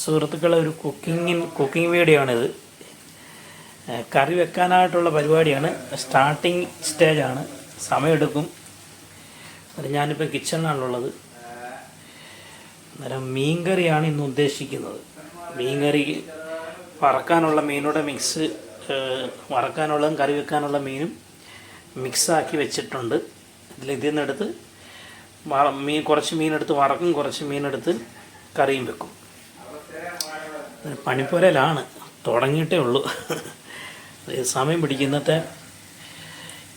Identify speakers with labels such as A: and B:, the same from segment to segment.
A: സുഹൃത്തുക്കളെ, ഒരു cooking video ആണിത്. കറി വെക്കാനായിട്ടുള്ള പരിപാടിയാണ്. സ്റ്റാർട്ടിങ് സ്റ്റേജാണ്, സമയമെടുക്കും. അത് ഞാനിപ്പോൾ കിച്ചണിലാണുള്ളത്. അന്നേരം മീൻകറിയാണ് ഇന്ന് ഉദ്ദേശിക്കുന്നത്. മീൻകറി വറക്കാനുള്ള മീനുടെ മിക്സ്, വറക്കാനുള്ളതും കറി വെക്കാനുള്ള മീനും മിക്സാക്കി വെച്ചിട്ടുണ്ട്. ഇതിൽ നിന്നെടുത്ത് കുറച്ച് മീനെടുത്ത് വറക്കും, കുറച്ച് മീനെടുത്ത് കറിയും വെക്കും. പണിപ്പുരയിലാണ്, തുടങ്ങിയിട്ടേ ഉള്ളൂ. സമയം പിടിക്കും.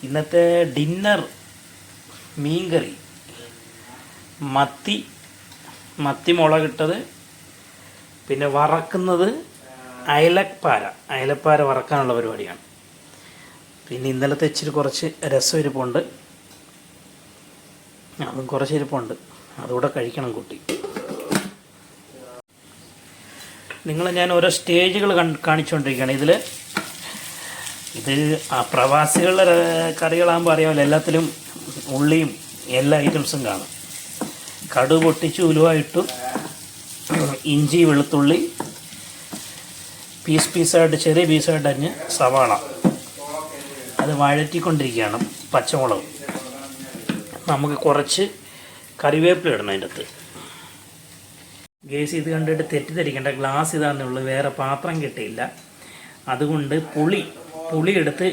A: ഇന്നത്തെ ഡിന്നർ മീൻകറി മത്തി മുളകിട്ടത്, പിന്നെ വറക്കുന്നത് അയലപ്പാര വറക്കാനുള്ള പരിപാടിയാണ്. പിന്നെ ഇന്നലത്തെ ഇച്ചിരി കുറച്ച് രസം ഇരിപ്പുണ്ട്, അതും കുറച്ച് ഇരിപ്പുണ്ട്, അതുകൂടെ കഴിക്കണം കുട്ടി. നിങ്ങളെ ഞാൻ ഓരോ സ്റ്റേജുകൾ കാണിച്ചുകൊണ്ടിരിക്കുകയാണ്. ഇത് പ്രവാസികളുടെ കറികളാകുമ്പോൾ അറിയാമല്ലോ, എല്ലാത്തിലും ഉള്ളിയും എല്ലാ ഐറ്റംസും കാണും. കടുക് പൊട്ടിച്ച് ഉലുവായിട്ടു, ഇഞ്ചി വെളുത്തുള്ളി പീസായിട്ട് ചെറിയ പീസായിട്ട് അരിഞ്ഞ് സവാള അത് വഴറ്റിക്കൊണ്ടിരിക്കുകയാണ്. പച്ചമുളക്, നമുക്ക് കുറച്ച് കറിവേപ്പില ഇടണം അതിൻ്റെ അകത്ത്. ഗേസ് ഇത് കണ്ടിട്ട് തെറ്റിദ്ധരിക്കേണ്ട, ഗ്ലാസ് ഇതാണെന്നുള്ളൂ, വേറെ പാത്രം കിട്ടിയില്ല. അതുകൊണ്ട് പുളി എടുത്ത്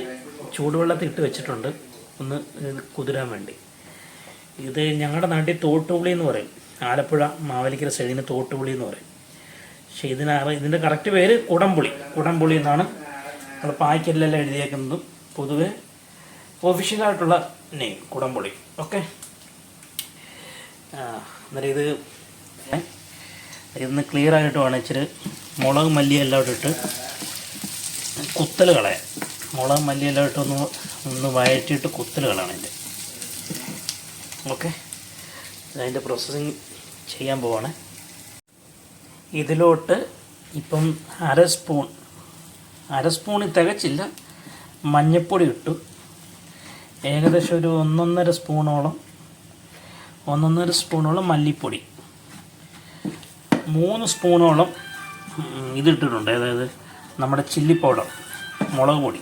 A: ചൂടുവെള്ളത്തിൽ ഇട്ട് വെച്ചിട്ടുണ്ട്, ഒന്ന് കുതിരാൻ വേണ്ടി. ഇത് ഞങ്ങളുടെ നാട്ടിൽ തോട്ടുപുളി എന്ന് പറയും, ആലപ്പുഴ മാവേലിക്കര സൈഡിന് തോട്ടുപുളി എന്ന് പറയും. പക്ഷേ ഇതിൻ്റെ കറക്റ്റ് പേര് കുടംപുളി എന്നാണ് നമ്മൾ പായ്ക്കറ്റിലെല്ലാം എഴുതിയേക്കുന്നത്. പൊതുവെ ഒഫീഷ്യലായിട്ടുള്ള നെയിം കുടംപുളി. ഓക്കെ, അന്നേരം ഇതൊന്ന് ക്ലിയർ ആയിട്ട് വേണം. ഇച്ചിരി മുളക് മല്ലിയെല്ലാം ഇട്ടിട്ട് കുത്തൽ കളയാം. മുളക് മല്ലിയെല്ലാം ഇട്ടൊന്ന് വഴറ്റിയിട്ട് കുത്തൽ കളയണം അതിൻ്റെ. ഓക്കെ, അതിൻ്റെ പ്രോസസ്സിങ് ചെയ്യാൻ പോവാണ്. ഇതിലോട്ട് ഇപ്പം അര സ്പൂണിൽ തികച്ചില്ല മഞ്ഞൾപ്പൊടി ഇട്ടു. ഏകദേശം ഒരു ഒന്നൊന്നര സ്പൂണോളം മല്ലിപ്പൊടി, 3 സ്പൂണോളം ഇതിട്ടിട്ടുണ്ട്, അതായത് നമ്മുടെ ചില്ലി പൗഡർ, മുളക് പൊടി.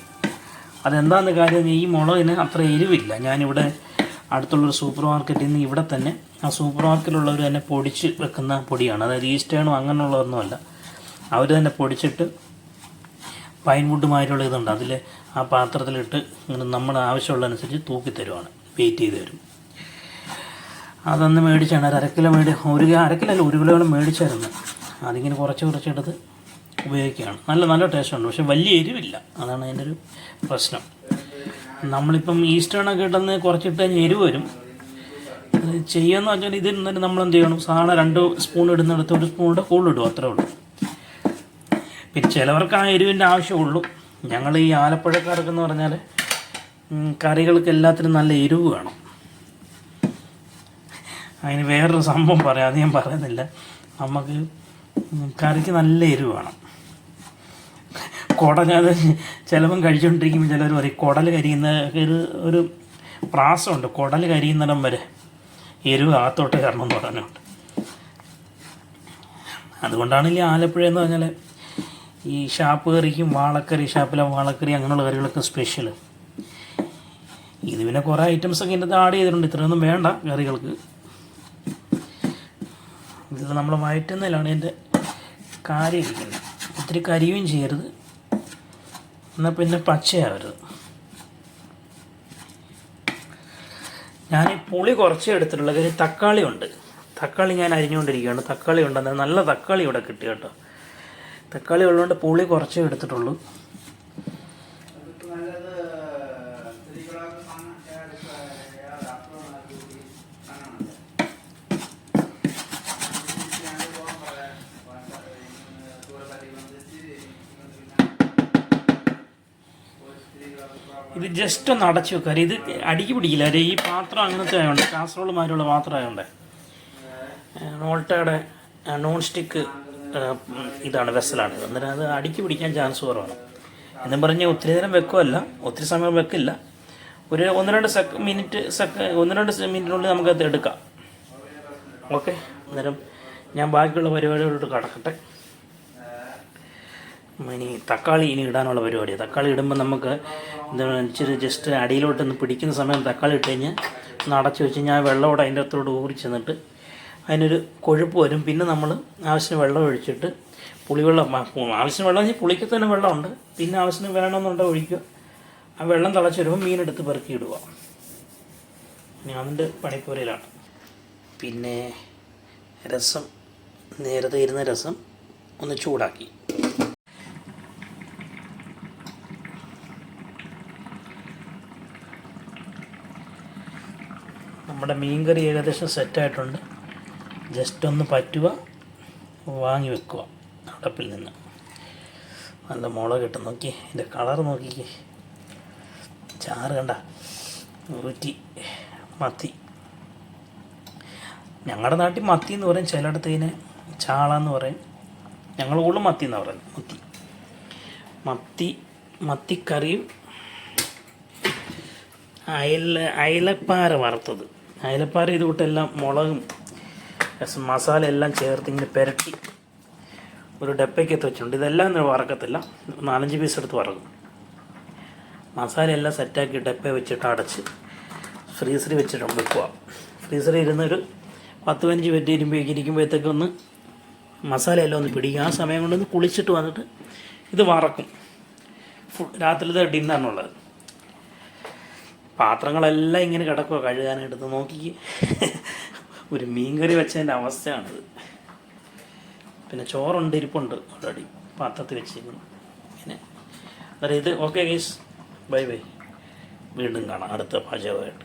A: അതെന്താണെന്ന് കാര്യം, ഈ മുളകിന് അത്ര എരിവില്ല. ഞാനിവിടെ അടുത്തുള്ളൊരു സൂപ്പർ മാർക്കറ്റിൽ നിന്ന്, ഇവിടെ തന്നെ ആ സൂപ്പർ മാർക്കറ്റിലുള്ളവർ തന്നെ പൊടിച്ച് വെക്കുന്ന പൊടിയാണ്. അതായത് ഈസ്റ്റേണോ അങ്ങനെയുള്ളതൊന്നുമല്ല, അവർ തന്നെ പൊടിച്ചിട്ട് പൈൻവുഡ് മാതിരിയുള്ള ഇതുണ്ട്, അതിൽ ആ പാത്രത്തിലിട്ട് ഇങ്ങനെ നമ്മുടെ ആവശ്യമുള്ളതനുസരിച്ച് തൂക്കി തരുവാണ്, വെയിറ്റ് ചെയ്ത് തരും. അതൊന്ന് മേടിച്ചാണ്, ഒരു അരക്കിലോ അരക്കിലല്ല 1 കിലോളം മേടിച്ചായിരുന്നു. അതിങ്ങനെ കുറച്ചെടുത്ത് ഉപയോഗിക്കുകയാണ്. നല്ല ടേസ്റ്റുണ്ട്, പക്ഷെ വലിയ എരിവില്ല. അതാണ് അതിൻ്റെ ഒരു പ്രശ്നം. നമ്മളിപ്പം ഈസ്റ്റേണൊക്കെ ഇട്ടെന്ന് കുറച്ചിട്ട് കഴിഞ്ഞാൽ എരിവ് വരും. ചെയ്യുമെന്ന് വെച്ചാൽ ഇതിൽ നിന്നിട്ട് നമ്മളെന്ത് ചെയ്യണം, സാധാരണ 2 സ്പൂൺ ഇടുന്നിടത്ത് 1 സ്പൂണിൻ്റെ കൂടുതലിടും, അത്രേ ഉള്ളൂ. പിന്നെ ചിലവർക്ക് ആ എരിവിൻ്റെ ആവശ്യമുള്ളൂ. ഞങ്ങൾ ഈ ആലപ്പുഴക്കാർക്കെന്ന് പറഞ്ഞാൽ കറികൾക്ക് എല്ലാത്തിനും നല്ല എരിവ് വേണം. അതിന് വേറൊരു സംഭവം പറയാം, അത് ഞാൻ പറയുന്നില്ല. നമുക്ക് കറിക്ക് നല്ല എരിവ് വേണം. അത് ചിലപ്പം കഴിച്ചുകൊണ്ടിരിക്കുമ്പോൾ ചിലർ പറയും കുടൽ കരിയുന്ന ഒരു പ്രാസമുണ്ട്, കുടൽ കരിയുന്നിടം വരെ എരിവ് അകത്തോട്ട് കയറണം എന്ന് പറഞ്ഞുകൊണ്ട്. അതുകൊണ്ടാണ് ഈ ആലപ്പുഴ എന്ന് പറഞ്ഞാൽ ഈ ഷാപ്പ് കറിക്കും ഷാപ്പിലെ വാളക്കറി അങ്ങനെയുള്ള കറികളൊക്കെ സ്പെഷ്യൽ. ഇത് പിന്നെ കുറേ ഐറ്റംസൊക്കെ ഇതിൻ്റെ ആഡ് ചെയ്തിട്ടുണ്ട്, ഇത്രയൊന്നും വേണ്ട കറികൾക്ക്. ഇത് നമ്മൾ വഴറ്റുന്നതിലാണ് എൻ്റെ കാര്യം ഇരിക്കുന്നത്. ഒത്തിരി കരിയും ചെയ്യരുത്, എന്നാൽ പിന്നെ പച്ചയാവരുത്. ഞാൻ പുളി കുറച്ചേ എടുത്തിട്ടുള്ള കാര്യം, തക്കാളി ഞാൻ അരിഞ്ഞുകൊണ്ടിരിക്കുകയാണ്. തക്കാളി ഉണ്ട്, നല്ല തക്കാളി ഇവിടെ കിട്ടി കേട്ടോ. തക്കാളി ഉള്ളതുകൊണ്ട് പുളി കുറച്ചേ എടുത്തിട്ടുള്ളൂ. ഇത് ജസ്റ്റ് ഒന്ന് അടച്ചു വെക്കുക. ഇത് അടിക്ക് പിടിക്കില്ല, ഈ പാത്രം അങ്ങനത്തെ ആയതുകൊണ്ട്, കാസറോൾ മാതിരിയുള്ള പാത്രം ആയതുകൊണ്ട്. നോൾട്ടയുടെ നോൺ സ്റ്റിക്ക് ഇതാണ്, വെസലാണ്. അന്നേരം അത് അടിക്ക് പിടിക്കാൻ ചാൻസ് കുറവാണ്. എന്നും പറഞ്ഞ് ഒത്തിരി നേരം വെക്കുമല്ല, ഒത്തിരി സമയം വെക്കില്ല, ഒരു 1-2 മിനിറ്റിനുള്ളിൽ നമുക്കത് എടുക്കാം. ഓക്കെ, അന്നേരം ഞാൻ ബാക്കിയുള്ള പരിപാടികളോട്ട് കടക്കട്ടെ. ഇനി തക്കാളി ഇനി ഇടാനുള്ള പരിപാടിയാണ്. തക്കാളി ഇടുമ്പോൾ നമുക്ക് എന്താണ് ഇച്ചിരി ജസ്റ്റ് അടിയിലോട്ടൊന്ന് പിടിക്കുന്ന സമയം തക്കാളി ഇട്ട് കഴിഞ്ഞാൽ ഒന്ന് അടച്ച് വെച്ച് കഴിഞ്ഞാൽ ആ വെള്ളമോടെ അതിൻ്റെ അകത്തോട്ട് ഊറി ചെന്നിട്ട് അതിനൊരു കൊഴുപ്പ് വരും. പിന്നെ നമ്മൾ ആവശ്യത്തിന് വെള്ളം ഒഴിച്ചിട്ട് പുളിവെള്ളം ആവശ്യത്തിന് വെള്ളം വെച്ചാൽ പുളിക്ക് തന്നെ വെള്ളമുണ്ട്. പിന്നെ ആവശ്യത്തിന് വേണമെന്നുണ്ടെങ്കിൽ ഒഴിക്കുക. ആ വെള്ളം തിളച്ച് വരുമ്പോൾ മീനെടുത്ത് പെറുക്കി ഇടുക. ഇനി അതിൻ്റെ പണിപ്പുരയിലാണ്. പിന്നെ രസം, നേരത്തെ ഇരുന്ന രസം ഒന്ന് ചൂടാക്കി. നമ്മുടെ മീൻകറി ഏകദേശം സെറ്റായിട്ടുണ്ട്. ജസ്റ്റ് ഒന്ന് പറ്റുക, വാങ്ങി വെക്കുക അടപ്പിൽ നിന്ന്. നല്ല മുളക് ഇട്ട് നോക്കി, ഇതിൻ്റെ കളർ നോക്കിക്കേ, ചാറ് കണ്ട ഊറ്റി. മത്തി, ഞങ്ങളുടെ നാട്ടിൽ മത്തി എന്ന് പറയും, ചിലയിടത്ത് ഇതിനെ ചാള എന്ന് പറയും. ഞങ്ങൾ കൂടുതലും മത്തി എന്നാണ് പറയുന്നത്. മത്തിക്കറിയും അയലപ്പാര വറുത്തത്. അയലപ്പാര ഇത് കൂട്ടെല്ലാം മുളകും മസാല എല്ലാം ചേർത്ത് ഇങ്ങനെ പുരട്ടി ഒരു ഡപ്പയ്ക്കകത്ത് വെച്ചിട്ടുണ്ട്. ഇതെല്ലാം വറക്കത്തില്ല, 4-5 പീസ് എടുത്ത് വറക്കും. മസാല എല്ലാം സെറ്റാക്കി ഡപ്പ വെച്ചിട്ട് അടച്ച് ഫ്രീസറിൽ വെച്ചിട്ട് വെക്കുക. ഫ്രീസറിൽ ഇരുന്നൊരു 10-15 മിനിറ്റ് ഇരിക്കുമ്പോഴത്തേക്കൊന്ന് മസാലയെല്ലാം ഒന്ന് പിടിക്കും. ആ സമയം കൊണ്ടൊന്ന് കുളിച്ചിട്ട് വന്നിട്ട് ഇത് വറക്കും. രാത്രിയിലത്തെ ഡിന്നറിനുള്ളത്. പാത്രങ്ങളെല്ലാം ഇങ്ങനെ കിടക്കുക കഴുകാനായിട്ട്. നോക്കി ഒരു മീൻകറി വെച്ചതിൻ്റെ അവസ്ഥയാണിത്. പിന്നെ ചോറുണ്ട്, ഇരിപ്പുണ്ട് ഓൾറെഡി പാത്രത്തിൽ വെച്ചിരിക്കുന്നു. ഇങ്ങനെ അന്നേരം ഇത് ഓക്കെ ഗൈസ്, ബൈ ബൈ. വീണ്ടും കാണാം അടുത്ത പാചകമായിട്ട്.